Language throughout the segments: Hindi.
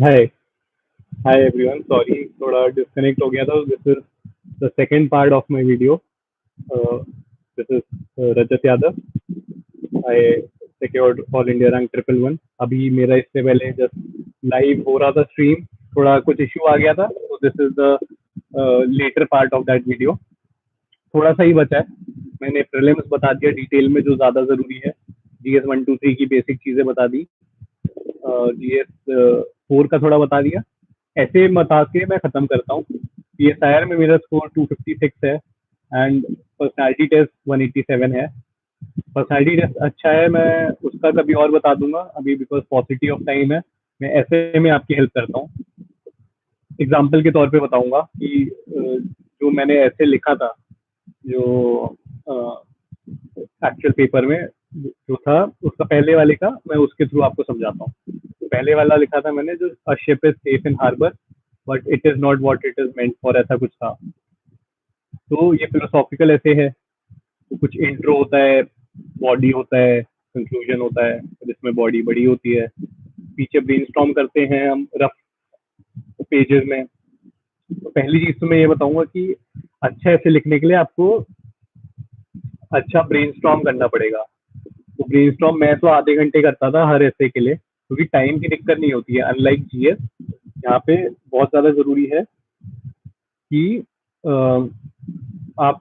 हाय हाय एवरीवन, सॉरी थोड़ा डिस्कनेक्ट हो गया था. This is the second part of my video. This is Rajat Yadav. I secured all India rank 111. अभी मेरा इससे पहले जस्ट लाइव हो रहा था स्ट्रीम. थोड़ा कुछ इशू आ गया था, तो this is the latter part of that video. थोड़ा सा ही बचा है. मैंने प्रीलिम्स बता दिया डिटेल में जो ज़्यादा ज़रूरी है. जीएस 1 2 3 की बेसिक चीज़ें बता दी. जीएस 4 का थोड़ा बता दिया. ऐसे बता के मैं ख़त्म करता हूँ. पीएसआईआर में मेरा स्कोर 256 है एंड पर्सनालिटी टेस्ट 187 है. पर्सनालिटी टेस्ट अच्छा है, मैं उसका कभी और बता दूंगा. अभी बिकॉज पॉसिटी ऑफ टाइम है, मैं ऐसे में आपकी हेल्प करता हूँ. एग्जाम्पल के तौर पे बताऊंगा कि जो मैंने ऐसे लिखा था, जो एक्चुअल पेपर में जो था, उसका पहले वाले का मैं उसके थ्रू आपको समझाता हूँ. पहले वाला लिखा था मैंने, जो a ship is safe in harbour but it is not what it is meant for, ऐसा कुछ था. तो ये फिलोसॉफिकल ऐसे है. तो कुछ इंट्रो होता है, बॉडी होता है, कंक्लूजन होता है जिसमें बॉडी बड़ी होती है. पीछे ब्रेनस्टॉर्म करते हैं हम रफ पेजेस में. तो पहली चीज तो मैं ये बताऊंगा कि अच्छा ऐसे लिखने के लिए आपको अच्छा ब्रेनस्टॉर्म करना पड़ेगा. तो ब्रेनस्टॉर्म मैं तो आधे घंटे करता था हर ऐसे के लिए, क्योंकि टाइम की दिक्कत नहीं होती है अनलाइक जीएस. यहाँ पे बहुत ज़्यादा ज़रूरी है कि आप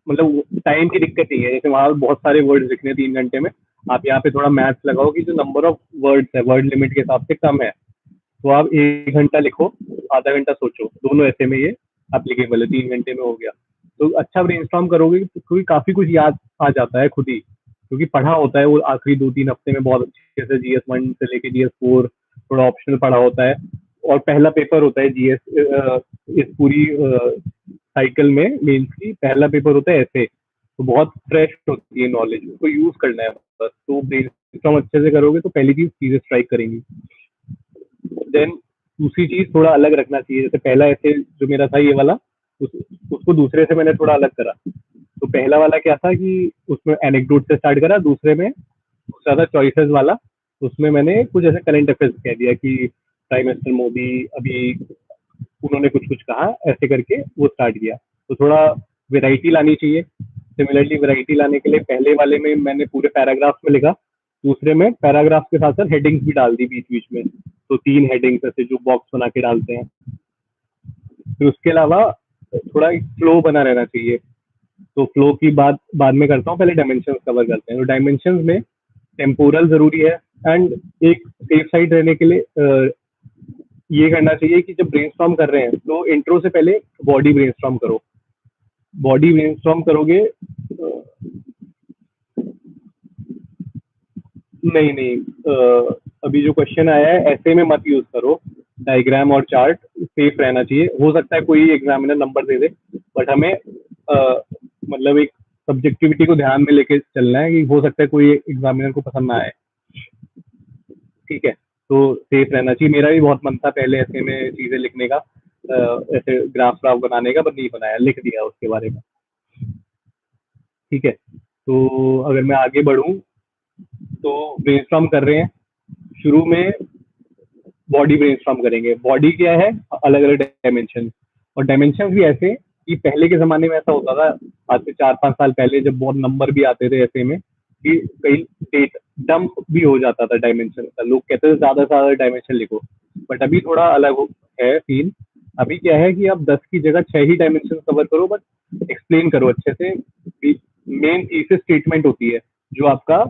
मतलब टाइम की दिक्कत नहीं है. जैसे वहाँ बहुत सारे वर्ड्स लिखने 3 घंटे में, आप यहाँ पे थोड़ा मैथ्स लगाओ कि जो नंबर ऑफ वर्ड्स है वर्ड लिमिट के हिसाब से कम है, तो आप 1 घंटा लिखो, आधा घंटा सोचो. दोनों ऐसे में ये एप्लीकेबल है. 3 घंटे में हो गया. तो अच्छा ब्रेनस्टॉर्म करोगे क्योंकि काफ़ी कुछ याद आ जाता है खुद ही, क्योंकि पढ़ा होता है वो आखिरी 2 3 हफ्ते में बहुत अच्छे से. जीएस 1 से लेके जीएस 4 थोड़ा ऑप्शनल पढ़ा होता है. और पहला पेपर होता है जीएस इस पूरी साइकिल में. मेंस की पहला पेपर होता है ऐसे, तो बहुत फ्रेश होती है नॉलेज, उसको यूज करना है बस. तो ब्रेनस्टॉर्म अच्छे से करोगे तो पहली चीज चीजें स्ट्राइक करेंगी. देन दूसरी चीज थोड़ा अलग रखना चाहिए. जैसे पहला ऐसे जो मेरा था ये वाला, उस, उसको दूसरे से मैंने थोड़ा अलग करा. तो पहला वाला क्या था कि उसमें एनेक्डोट से स्टार्ट करा. दूसरे में दूसरा था चॉइसेस वाला. उसमें मैंने कुछ ऐसे करंट अफेयर्स कह दिया कि प्राइम मिनिस्टर मोदी अभी उन्होंने कुछ कुछ कहा, ऐसे करके वो स्टार्ट किया. तो थोड़ा वेराइटी लानी चाहिए. सिमिलरली वेराइटी लाने के लिए पहले वाले में मैंने पूरे पैराग्राफ में लिखा, दूसरे में पैराग्राफ के साथ साथ हेडिंग्स भी डाल दी बीच बीच में. तो 3 हेडिंग्स ऐसे जो बॉक्स बना के डालते हैं. फिर उसके अलावा थोड़ा फ्लो बना रहना चाहिए. तो फ्लो की बात बाद में करता हूँ, पहले डायमेंशन कवर करते हैं. तो डायमेंशन में टेम्पोरल जरूरी है. एंड एक सेफ साइड रहने के लिए ये करना चाहिए कि जब ब्रेनस्टॉर्म कर रहे हैं तो इंट्रो से पहले बॉडी ब्रेनस्टॉर्म करो. बॉडी ब्रेनस्टॉर्म करोगे नहीं नहीं, अभी जो क्वेश्चन आया है ऐसे में मत यूज करो. डायग्राम और चार्ट सेफ रहना चाहिए. हो सकता है कोई examiner number they they, but हमें मतलब एक सब्जेक्टिविटी को ध्यान में लेके चलना है कि हो सकता है कोई एग्जामिनर को पसंद ना आए. ठीक है, तो सेफ रहना चाहिए. मेरा भी बहुत मन था पहले ऐसे में चीजें लिखने का, ऐसे ग्राफ व्राफ बनाने का, पर नहीं बनाया, लिख दिया उसके बारे में. ठीक है, तो अगर मैं आगे बढ़ूं तो ब्रेनस्टॉर्म कर रहे हैं. शुरू में बॉडी ब्रेनस्टॉर्म करेंगे. बॉडी क्या है, अलग अलग डायमेंशन. और डायमेंशन भी ऐसे कि पहले के जमाने में ऐसा होता था, आज से 4 5 साल पहले, जब बहुत नंबर भी आते थे ऐसे में, कि कई डेट डंप भी हो जाता था डायमेंशन का. लोग कहते थे ज्यादा से ज्यादा डायमेंशन लिखो, बट अभी थोड़ा अलग है सीन. अभी क्या है कि आप 10 की जगह 6 ही डायमेंशन कवर करो, बट एक्सप्लेन करो अच्छे से. मेन थीसिस स्टेटमेंट होती है जो आपका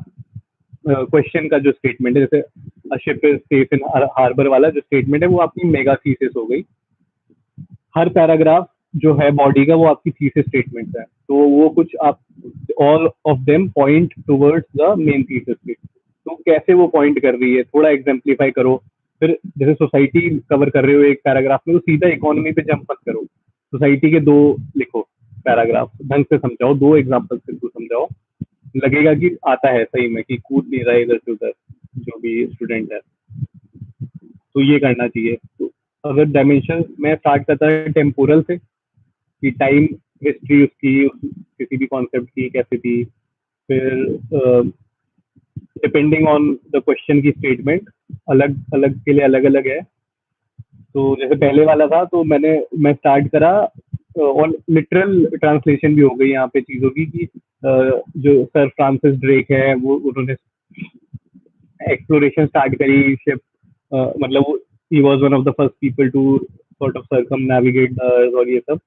क्वेश्चन का जो स्टेटमेंट है. जैसे a ship is safe in harbour वाला जो स्टेटमेंट है, वो आपकी मेगा थीसिस हो गई. हर पैराग्राफ जो है बॉडी का, वो आपकी थीसिस स्टेटमेंट है. तो वो कुछ आप all of them point towards the main thesis. तो कैसे वो पॉइंट कर रही है, थोड़ा एग्जाम्पलीफाई करो. फिर जैसे सोसाइटी कवर कर रहे हो एक पैराग्राफ में, तो सीधा इकोनॉमी पे जंप मत करो. सोसाइटी के दो लिखो पैराग्राफ, ढंग से समझाओ, 2 एग्जाम्पल से समझाओ. लगेगा कि आता है सही में, कि कूद नहीं रहा है इधर से उधर जो भी स्टूडेंट है. तो ये करना चाहिए. तो अगर डायमेंशन में स्टार्ट करता है टेम्पोरल से, कि टाइम हिस्ट्री उसकी किसी भी कॉन्सेप्ट की कैसे थी. फिर डिपेंडिंग ऑन द क्वेश्चन की स्टेटमेंट अलग अलग के लिए अलग अलग है. तो जैसे पहले वाला था तो मैं स्टार्ट करा और लिटरल ट्रांसलेशन भी हो गई यहाँ पे चीज़ों की कि जो सर फ्रांसिस ड्रेक है वो उन्होंने एक्सप्लोरेशन स्टार्ट करी शिप, मतलब he was one of the first people to sort of circumnavigate the earth और ये सब।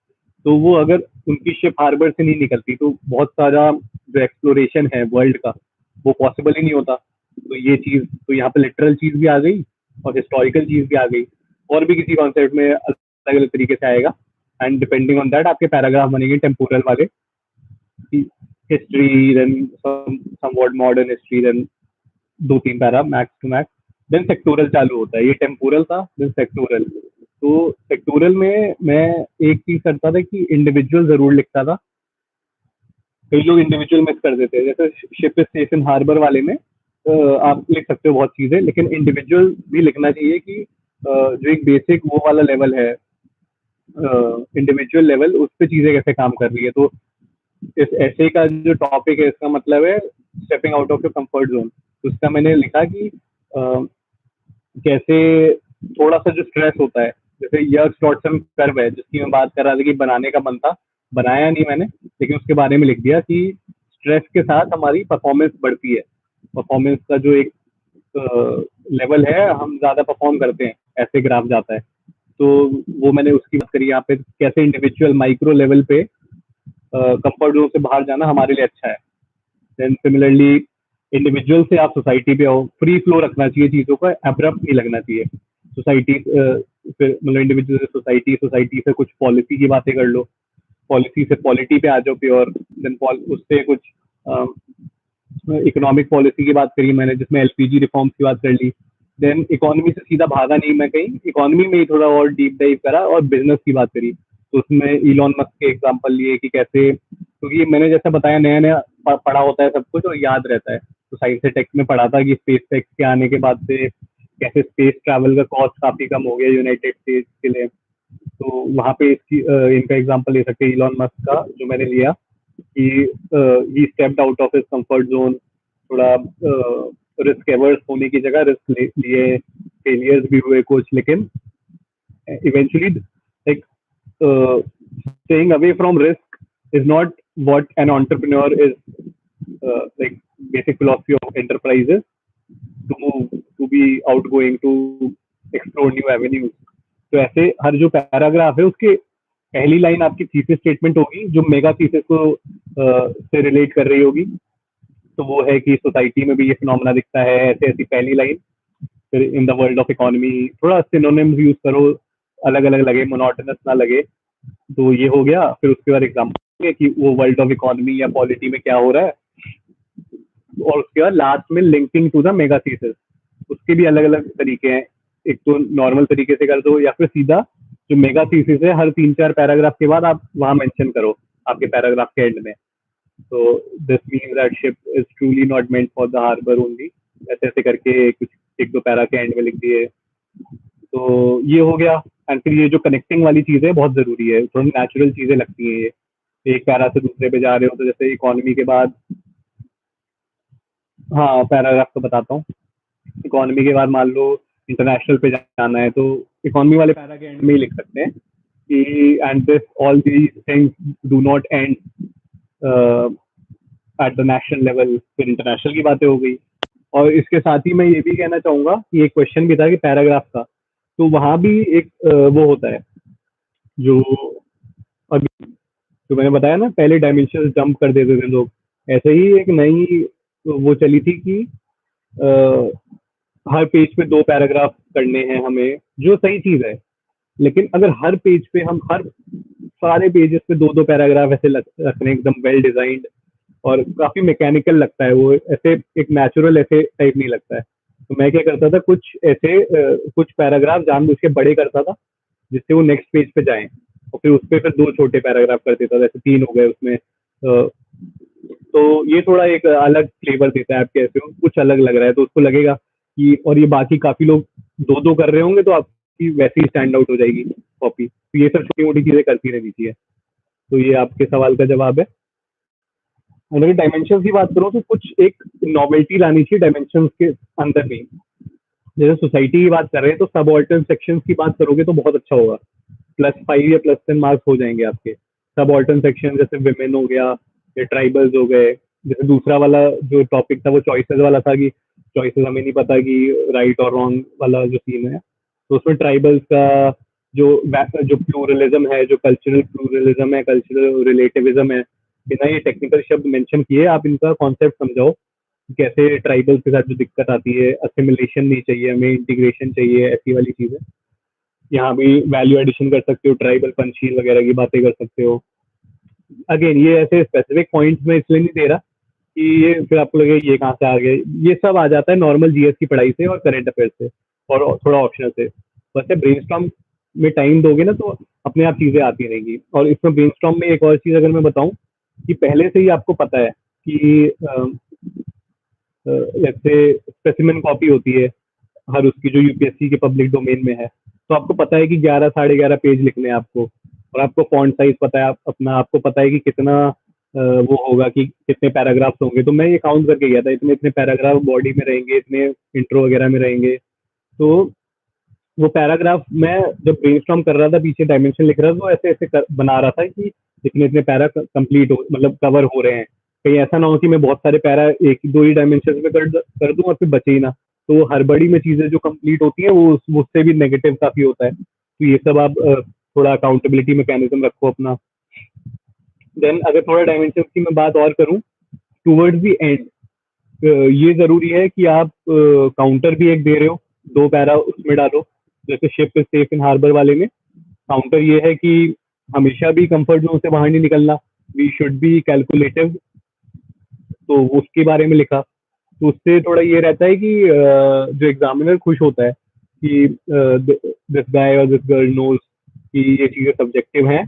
तो वो अगर उनकी शिप हार्बर से नहीं निकलती तो बहुत सारा जो एक्सप्लोरेशन है वर्ल्ड का वो पॉसिबल ही नहीं होता। तो ये चीज़ तो यहाँ पे लिटरल चीज़ भी आ गई और हिस्टोरिकल चीज़ भी आ गई, और भी किसी कॉन्सेप्ट में अलग अलग तरीके से आएगा। एंड डिपेंडिंग ऑन दैट आपके पैराग्राफ बनेंगे टेम्पोरल वाले, history then somewhat modern history, then 2-3 para max to max, then sectoral चालू होता है। ये टेम्पोरल था, देन सेक्टोरल। तो सेक्टोरल में मैं एक चीज करता था कि इंडिविजुअल जरूर लिखता था। कई लोग इंडिविजुअल मिस कर देते हैं, जैसे शिप स्टेशन हार्बर वाले में आप लिख सकते हो बहुत चीजें, लेकिन इंडिविजुअल भी लिखना चाहिए कि जो एक बेसिक वो वाला लेवल है, इंडिविजुअल लेवल, उस पर चीजें कैसे काम कर रही है। तो इस ऐसे का जो टॉपिक है इसका मतलब है stepping out of your comfort zone. तो उसका मैंने लिखा कि कैसे थोड़ा सा जो स्ट्रेस होता है, जैसे यर्क्स डॉटसन कर्व है जिसकी मैं बात कर रहा था कि बनाने का मन था, बनाया नहीं मैंने, लेकिन उसके बारे में लिख दिया कि स्ट्रेस के साथ हमारी परफॉर्मेंस बढ़ती है। परफॉर्मेंस का जो एक लेवल है, हम ज्यादा परफॉर्म करते हैं, ऐसे ग्राफ जाता है। तो वो मैंने उसकी बात करी यहाँ पे, कैसे इंडिविजुअल माइक्रो लेवल पे कंफर्ट जोन से बाहर जाना हमारे लिए अच्छा है। देन सिमिलरली इंडिविजुअल से आप सोसाइटी पे आओ, फ्री फ्लो रखना चाहिए चीज़ों का, एब्रप्ट नहीं लगना चाहिए। सोसाइटी फिर मतलब इंडिविजुअल से सोसाइटी, सोसाइटी से कुछ पॉलिसी की बातें कर लो, पॉलिसी से पॉलिटी पे आ जाओ प्योर, देन उससे कुछ इकोनॉमिक पॉलिसी की बात करी मैंने, जिसमें एलपीजी रिफॉर्म्स की बात कर ली। देन इकोनॉमी से सीधा भागा नहीं मैं कहीं, इकोनॉमी में ही थोड़ा और डीप डाइव करा और बिजनेस की बात करी। तो उसमें इलॉन मस्क के एग्जांपल लिए कि कैसे, क्योंकि मैंने जैसा बताया नया नया पढ़ा होता है सब कुछ और याद रहता है। तो साइंस से टेक्स्ट में पढ़ा था कि स्पेस टेक्स के आने के बाद से कैसे स्पेस ट्रैवल का कॉस्ट काफी कम हो गया यूनाइटेड स्टेट्स के लिए। तो वहाँ पे इनका एग्जांपल ले सकते हैं इलॉन मस्क का, जो मैंने लिया कि ही stepped out of his comfort zone, थोड़ा रिस्क एवर्स होने की जगह रिस्क लिए, फेलियर्स भी हुए कुछ, लेकिन eventually like staying away from risk is not what an entrepreneur is, like basic philosophy of enterprises, to move, to be outgoing, to explore new avenues. तो ऐसे हर जो पैराग्राफ है उसके पहली लाइन आपकी थीसिस स्टेटमेंट होगी जो मेगा थीसिस को से रिलेट कर रही होगी। तो वो है कि सोसाइटी में भी ये फिनोमेना दिखता है, ऐसे ऐसी पहली लाइन। फिर in the world of economy थोड़ा सिनोनिम्स यूज करो, अलग अलग लगे, मोनोटोनस ना लगे। तो ये हो गया। फिर उसके बाद एग्जाम्पल है कि वो वर्ल्ड ऑफ इकोनॉमी या पॉलिटी में क्या हो रहा है, और उसके बाद लास्ट में linking to the mega thesis. उसके भी अलग अलग तरीके हैं, एक तो नॉर्मल तरीके से कर दो, या फिर सीधा जो मेगा थीसिस है हर 3-4 पैराग्राफ के बाद आप वहां मेंशन करो आपके पैराग्राफ के एंड में। तो this means that ship is truly not meant for the harbour only, ऐसे ऐसे करके कुछ 1-2 पैरा के एंड में लिख दिए। तो ये हो गया। एंड फिर ये जो कनेक्टिंग वाली चीज़ है बहुत ज़रूरी है, थोड़ी नेचुरल चीज़ें लगती हैं ये, एक पैरा से दूसरे पे जा रहे हो तो जैसे इकोनॉमी के बाद, हाँ पैराग्राफ तो बताता हूँ। इकोनॉमी के बाद मान लो इंटरनेशनल पे जाना है तो इकोनॉमी वाले पैरा के एंड में ही लिख सकते हैं कि and this all these things do not and at the national level. फिर इंटरनेशनल की बातें हो गई। और इसके साथ ही मैं ये भी कहना चाहूँगा कि एक क्वेश्चन भी था कि पैराग्राफ का, तो वहाँ भी एक वो होता है जो अभी जो मैंने बताया ना, पहले डायमेंशन जंप कर देते थे लोग, ऐसे ही एक नई वो चली थी कि हर पेज पे 2 पैराग्राफ करने हैं हमें, जो सही चीज़ है। लेकिन अगर हर पेज पे हम हर सारे पेजेस पे 2-2 पैराग्राफ ऐसे रखने एकदम वेल डिजाइंड, और काफी मैकेनिकल लगता है वो, ऐसे एक नेचुरल ऐसे टाइप नहीं लगता है। तो मैं क्या करता था, कुछ ऐसे कुछ पैराग्राफ जानबूझ के बड़े करता था जिससे वो नेक्स्ट पेज पे जाएं, और फिर उस पर फिर 2 छोटे पैराग्राफ कर देता था, जैसे 3 हो गए उसमें। तो ये थोड़ा एक अलग फ्लेवर देता है, आप कैसे हो कुछ अलग लग रहा है तो उसको लगेगा कि, और ये बाकी काफी लोग 2-2 कर रहे होंगे तो आपकी वैसे ही स्टैंड आउट हो जाएगी कॉपी। तो ये सब छोटी मोटी चीजें करती रहनी चाहिए। तो ये आपके सवाल का जवाब है। अगर डायमेंशन की बात करो तो कुछ एक नॉवेल्टी लानी चाहिए डायमेंशन के अंदर में। जैसे सोसाइटी की बात कर रहे हैं तो सब ऑल्टर्न सेक्शंस की बात करोगे तो बहुत अच्छा होगा, +5 या +10 मार्क्स हो जाएंगे आपके। सब ऑल्टर्न सेक्शन जैसे विमेन हो गया या ट्राइबल्स हो गए। जैसे दूसरा वाला जो टॉपिक था वो चॉइसेस वाला था कि चॉइसेस हमें नहीं पता कि राइट और रॉन्ग वाला जो सीन है, तो उसमें ट्राइबल्स का जो जो प्लूरलिज्म है, जो कल्चरल प्लूरलिज्म है, कल्चरल रिलेटिविज्म है, बिना ये टेक्निकल शब्द मेंशन किए आप इनका कॉन्सेप्ट समझाओ। कैसे ट्राइबल्स के साथ जो दिक्कत आती है, असिमिलेशन नहीं चाहिए हमें, इंटीग्रेशन चाहिए, ऐसी वाली चीजें। यहाँ भी वैल्यू एडिशन कर सकते हो, ट्राइबल पंचशील वगैरह की बातें कर सकते हो। अगेन ये ऐसे स्पेसिफिक पॉइंट्स में इसलिए नहीं दे रहा कि ये फिर आपको लगे ये कहाँ से आ गए। ये सब आ जाता है नॉर्मल जीएस की पढ़ाई से और करंट अफेयर से और थोड़ा ऑप्शनल से। वैसे ब्रेनस्टॉर्म में टाइम दोगे ना तो अपने आप चीजें आती रहेंगी। और इसमें ब्रेनस्टॉर्म में एक और चीज अगर मैं बताऊं कि पहले से ही आपको पता है कि जैसे स्पेसिमेन कॉपी होती है हर उसकी जो यूपीएससी के पब्लिक डोमेन में है, तो आपको पता है कि 11 साढ़े 11 पेज लिखने हैं आपको, और आपको फॉन्ट साइज पता है, अपना आपको पता है कि कितना वो होगा कि कितने पैराग्राफ्स होंगे। तो मैं ये काउंट करके गया था, इतने इतने पैराग्राफ बॉडी में रहेंगे, इतने इंट्रो वगैरह में रहेंगे। तो वो पैराग्राफ मैं जब ब्रेनस्टॉर्म कर रहा था, पीछे डायमेंशन लिख रहा था, तो ऐसे ऐसे बना रहा था कि इतने इतने पैरा कंप्लीट हो, मतलब कवर हो रहे हैं। कहीं ऐसा ना हो कि मैं बहुत सारे पैरा एक दो ही डायमेंशन में कर दूं और फिर बचे ही ना। तो हड़बड़ी में चीजें जो कंप्लीट होती हैं वो उससे भी नेगेटिव काफी होता है। तो ये सब आप थोड़ा अकाउंटेबिलिटी मैकेनिज्म रखो अपना। देन अगर थोड़ा डायमेंशन की मैं बात और करूं, टूवर्ड्स दी एंड ये जरूरी है कि आप काउंटर भी एक दे रहे हो, 2 पैरा उसमें डालो। जैसे ship is safe in harbour वाले में काउंटर ये है कि हमेशा भी कंफर्ट जोन से बाहर नहीं निकलना, वी शुड बी कैलकुलेटिव, तो उसके बारे में लिखा। तो उससे थोड़ा ये रहता है कि जो एग्जामिनर खुश होता है कि दिस गाय और दिस गर्ल नोज कि ये चीजें सब्जेक्टिव हैं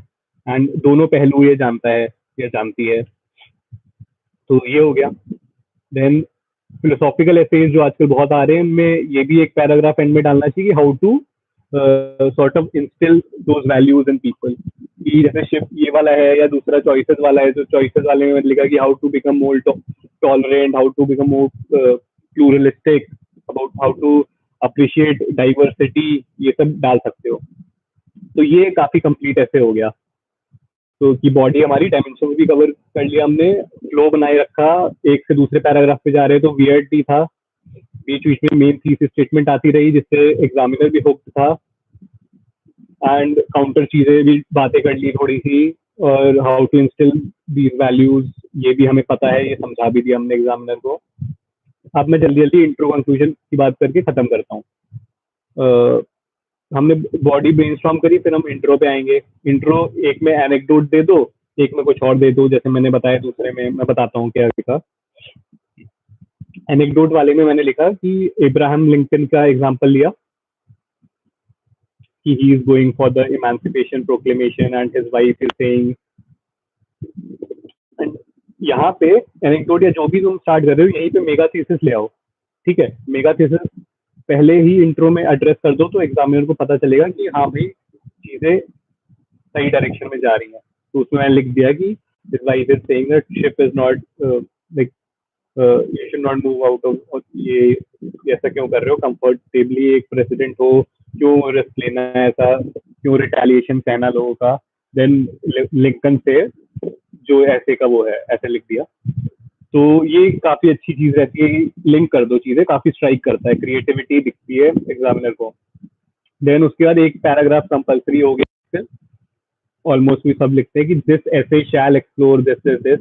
एंड दोनों पहलू ये जानता है या जानती है। तो ये हो गया। देन फिलोसॉफिकल एसेज जो आजकल बहुत आ रहे हैं, उनमें ये भी एक पैराग्राफ एंड में डालना चाहिए, how to sort of instil those values in people. कि जैसे शिफ्ट ये वाला है या दूसरा चॉइसेस वाला है, तो चॉइसेस वाले में मैंने लिखा कि how to become more tolerant, how to become more pluralistic, about how to appreciate diversity, ये सब डाल सकते हो। तो ये काफी कंप्लीट ऐसे हो गया। तो कि बॉडी हमारी डायमेंशन भी कवर कर लिया हमने, फ्लो बनाए रखा, एक से दूसरे पैराग्राफ पे जा रहे तो वियर्ड नहीं था, बीच बीच में मेन थीसिस स्टेटमेंट आती रही जिससे एग्जामिनर भी होप्ड था, एंड काउंटर चीजें भी बातें कर ली थोड़ी सी, और how to instil these values ये भी हमें पता है, ये समझा भी दिया हमने एग्जामिनर को। अब मैं जल्दी जल्दी इंट्रो कंक्लूजन की बात करके खत्म करता हूँ। हमने बॉडी ब्रेनस्टॉर्म करी, फिर हम इंट्रो पे आएंगे। इंट्रो एक में एनेक्डोट दे दो, एक में कुछ और दे दो, जैसे मैंने बताया, दूसरे में मैं बताता हूँ क्या लिखा। एनेक्डोट वाले में मैंने लिखा कि इब्राहिम लिंकन का एग्जांपल लिया कि he is going for the इमांसिपेशन proclamation and his wife is saying. यहाँ पे एनेक्डोट या जो भी तुम स्टार्ट कर रहे हो, यहीं पे मेगा थीसिस ले आओ। ठीक है, मेगा थीसिस पहले ही इंट्रो में एड्रेस कर दो तो एग्जामिनर को पता चलेगा कि हाँ भाई चीजें सही डायरेक्शन में जा रही हैं। तो उसमें मैंने लिख दिया कि this wife is saying that ship is not like you should not move out of, ये ऐसा क्यों कर रहे हो, कंफर्टेबली एक प्रेसिडेंट हो, क्यों रिस्क लेना है ऐसा, क्यों रिटेलिएशन सहना लोगों का। देन लिंकन से जो ऐसे का वो है, ऐसे लिख दिया। तो ये काफी अच्छी चीज रहती है, लिंक कर दो चीजें, काफी स्ट्राइक करता है, क्रिएटिविटी दिखती है एग्जामिनर को। देन उसके बाद एक पैराग्राफ कंपल्सरी हो गया, ऑलमोस्ट भी सब लिखते हैं कि दिस ऐसे शैल एक्सप्लोर दिस दिस दिस।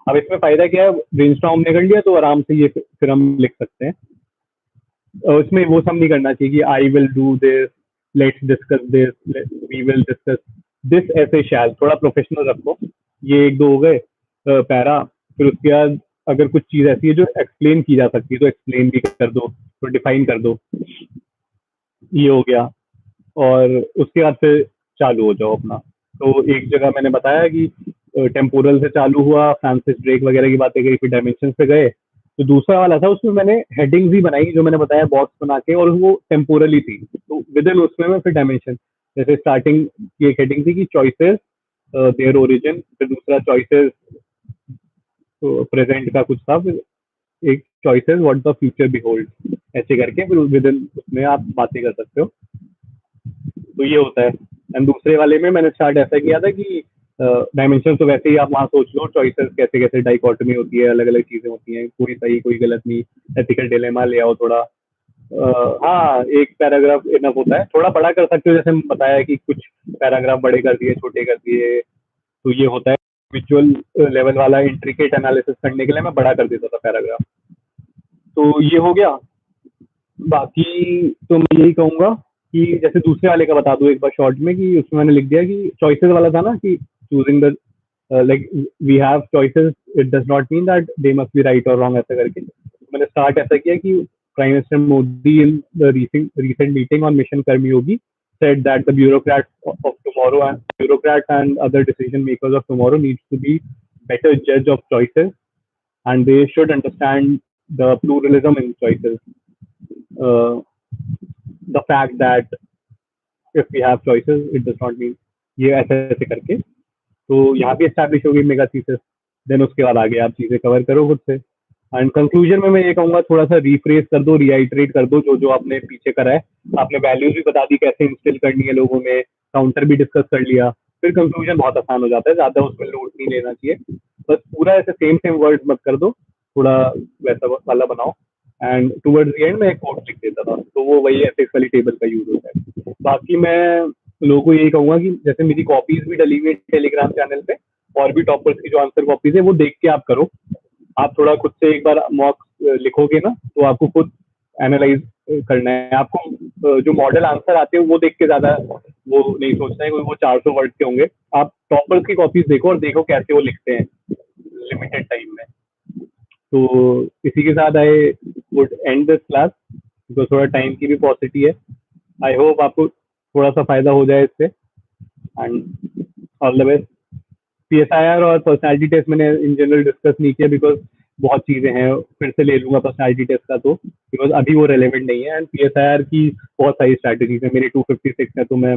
अब इसमें फायदा क्या है, ब्रेनस्टॉर्म हमने कर लिया तो आराम से ये फिर हम लिख सकते हैं। और इसमें वो सब नहीं करना चाहिए कि I will do this, let's discuss this, we will discuss this ऐसे शैल, थोड़ा प्रोफेशनल रखो। ये एक दो हो गए पैरा। फिर उसके बाद अगर कुछ चीज ऐसी है जो एक्सप्लेन की जा सकती है तो एक्सप्लेन भी कर दो, तो डिफाइन कर दो, ये हो गया। और उसके बाद फिर चालू हो जाओ अपना। तो एक जगह मैंने बताया कि टेम्पोरल से चालू हुआ, फ्रांसिस ड्रेक वगैरह की बातें करी, फिर डायमेंशन पे गए। तो दूसरा वाला था, उसमें मैंने हेडिंग्स ही बनाई जो मैंने बताया, बॉक्स बना के, और वो टेम्पोरल ही थी। तो विद इन उसमें मैं फिर डायमेंशन, जैसे स्टार्टिंग की एक हेडिंग थी कि चॉइसेस देयर ओरिजिन, फिर दूसरा चॉइसेस प्रेजेंट का कुछ था, फिर एक choices what the future behold. ऐसे करके फिर विद इन उसमें आप बातें कर सकते हो। तो ये होता है। एंड दूसरे वाले में मैंने स्टार्ट ऐसा किया था कि डायमेंशन तो वैसे ही आप वहाँ सोच लो, चॉइसेस कैसे कैसे डाइकोटमी होती है, अलग अलग चीजें होती हैं, कोई सही कोई गलत नहीं, एथिकल डिलेमा ले आओ थोड़ा। हाँ, एक पैराग्राफ इनफ होता है, थोड़ा बड़ा कर सकते हो, जैसे हम बताया कि कुछ पैराग्राफ बड़े कर दिए, छोटे कर दिए, तो ये होता है। विजुअल लेवल वाला इंट्रिकेट एनालिसिस करने के लिए मैं बड़ा कर देता था पैराग्राफ। तो ये हो गया। बाकी तो मैं यही कहूंगा कि जैसे दूसरे वाले का बता दूं एक बार शॉर्ट में, कि उसमें मैंने लिख दिया कि चॉइसेस वाला था ना, कि choosing the like we have choices, it does not mean that they must be right और रॉन्ग, ऐसा करके। तो मैंने स्टार्ट ऐसा किया कि prime minister Modi in the recent meeting on mission Karmayogi said that the bureaucrats of tomorrow and bureaucrats and other decision makers of tomorrow needs to be better judge of choices, and they should understand the pluralism in choices. Uh, the fact that if we have choices, it does not mean ये ऐसे ऐसे करके। तो यहाँ भी एस्टैब्लिश होगी मेगा थीसिस। देन उसके बाद आगे आप चीजें कवर करो खुद से। एंड कंक्लूजन में मैं ये कहूंगा, थोड़ा सा रिफ्रेश कर दो, रिआइटरेट कर दो जो जो आपने पीछे करा है। आपने वैल्यूज भी बता दी कैसे इंस्टिल करनी है लोगों में, काउंटर भी डिस्कस कर लिया, फिर कंक्लूजन बहुत आसान हो जाता है, ज्यादा उसमें लोड नहीं लेना चाहिए। बस पूरा ऐसे सेम सेम वर्ड मत कर दो, थोड़ा वैसा वाला बनाओ। एंड टूवर्ड्स द एंड मैं एक कोट लिख देता था, तो वो वही एथिक्स वाली टेबल का यूज होता है। बाकी मैं लोगों को यही कहूंगा कि जैसे मेरी कॉपीज भी डली हुई है टेलीग्राम चैनल पे, और भी टॉपर्स की जो आंसर कॉपीज है वो देख के आप करो। आप थोड़ा खुद से एक बार मॉक लिखोगे ना, तो आपको खुद एनालाइज करना है आपको। जो मॉडल आंसर आते हैं वो देख के ज्यादा वो नहीं सोचना है कोई वो 400 वर्ड के होंगे। आप टॉपर्स की कॉपीज देखो और देखो कैसे वो लिखते हैं लिमिटेड टाइम में। तो इसी के साथ I would and this class, because थोड़ा टाइम की भी पॉसिटी है। आई होप आपको थोड़ा सा फायदा हो जाए इससे। And all the best. PSIR और पर्सनालिटी टेस्ट मैंने इन जनरल डिस्कस नहीं किया, बिकॉज बहुत चीजें हैं, फिर से ले लूंगा पर्सनालिटी टेस्ट का, तो बिकॉज अभी वो रेलेवेंट नहीं है। एंड पीएसआईआर की बहुत सारी स्ट्रैटेजीज है, मेरी 256 है, तो मैं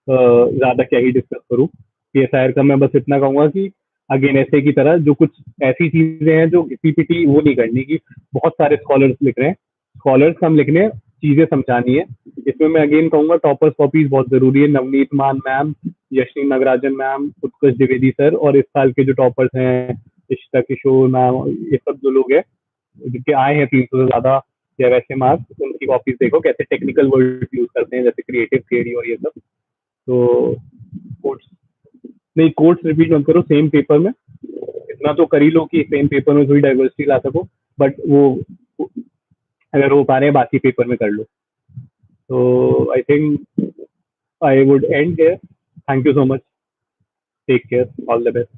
ज्यादा क्या ही डिस्कस करूँ। पीएसआईआर का मैं बस इतना कहूंगा कि अगेन ऐसे की तरह जो कुछ ऐसी चीजें हैं जो पीपीटी वो नहीं करनी, की बहुत सारे स्कॉलर्स लिख रहे हैं, स्कॉलर्स हम लिखने, चीजें समझानी है। इसमें मैं अगेन कहूंगा टॉपर्स कॉपीज बहुत जरूरी है। नवनीत मान मैम, यशनी नगराजन मैम, उत्कर्ष द्विवेदी सर, और इस साल के जो टॉपर्स हैं इशिता किशोर मैम, ये सब जो लोग हैं जिनके आए हैं 300 से ज्यादा या वैसे मार्क्स, उनकी कॉपीज देखो कैसे टेक्निकल वर्ड यूज करते हैं, जैसे क्रिएटिव थियरी और ये सब। तो कोट्स नहीं, कोट्स रिपीट मत करो सेम पेपर में, इतना तो कर ही लो कि सेम पेपर में थोड़ी डाइवर्सिटी ला सको, बट वो अगर हो पा रहे हैं बाकी पेपर में कर लो। तो I think I would end here. Thank you so much. Take care. All the best.